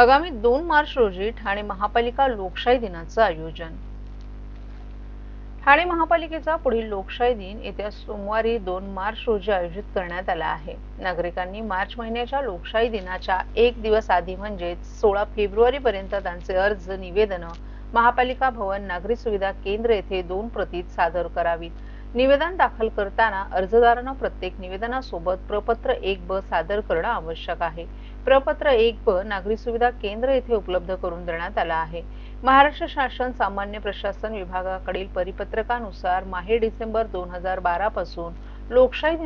आगामी 2 मार्च रोजी ठाणे महापालिका लोकशाही दिनाचं आयोजन। ठाणे महापालिकेचा पुढील लोकशाही दिन येत्या सोमवारी 2 मार्च रोजी आयोजित करण्यात आला आहे। नागरिकांनी मार्च महिन्याच्या लोकशाही दिनाच्या एक दिवस आधी म्हणजेच 16 फेब्रुवारी पर्यंत त्यांचे अर्ज निवेदन महापालिका भवन नागरी सुविधा केंद्र येथे 2 प्रतीत सादर करावीत। निवेदन दाखल करताना अर्जदारांना प्रत्येक निवेदनासोबत प्रपत्र 1 ब सादर करणं आवश्यक आहे। प्रपत्र 1 ब नागरी सुविधा केंद्र येथे उपलब्ध करून देण्यात आला आहे। महाराष्ट्र शासन सामान्य प्रशासन विभागाकडील परिपत्रकानुसार माहे डिसेंबर 2012 पासून लोकशाही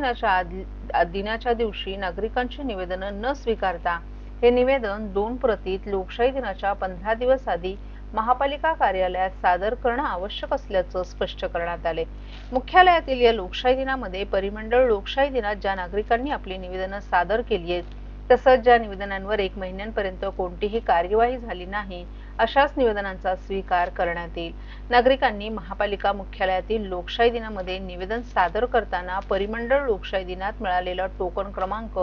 दिनाच्या दिवशी नागरिकांची निवेदनं न स्वीकारता हे निवेदन 2 प्रतीत लोकशाही दिनाच्या 15 दिवस आधी महापालिका कार्यालयात सादर करणं आवश्यक असल्याचं स्पष्ट करण्यात आले। मुख्यालयातील या लोकशाही दिनामध्ये परिमंडळ लोकशाही दिनात ज्या नागरिकांनी आपली निवेदनं सादर केली आहेत तसंच ज्या निवेदनांवर 1 महिन्यापर्यंत कोणतीही कार्यवाही झाली नाही अशाच निवेदनांचा स्वीकार करण्यात येईल। नागरिकांनी महापालिका मुख्यालयातील लोकशाही दिनामध्ये निवेदन सादर करताना परिमंडळ लोकशाही दिनात मिळालेला टोकन क्रमांक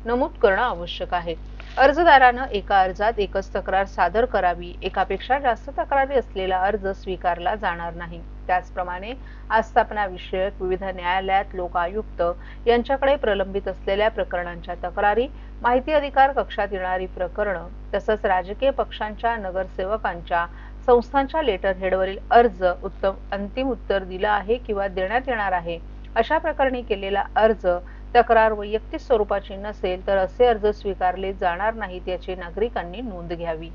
नमूद करणं आवश्यक आहे। अर्जदारानं एका अर्जात एकच तक्रार सादर करावी। एकापेक्षा जास्त तक्रारी असलेला अर्ज स्वीकारला जाणार नाही। त्याचप्रमाणे आस्थापना विषयक विविध न्यायालयात लोक आयुक्त यांच्याकडे प्रलंबित असलेल्या प्रकरणांच्या तक्रारी, माहिती अधिकार कक्षात येणारी प्रकरणं तसंच राजकीय पक्षांच्या, नगरसेवकांच्या, संस्थांच्या लेटर हेडवरील अर्ज अंतिम उत्तर दिलं आहे किंवा देण्यात येणार आहे अशा प्रकरणी केलेला अर्ज तक्रार वैयक्तिक स्वरूपाची नसेल तर असे अर्ज स्वीकारले जाणार नाहीत याची नागरिकांनी नोंद घ्यावी।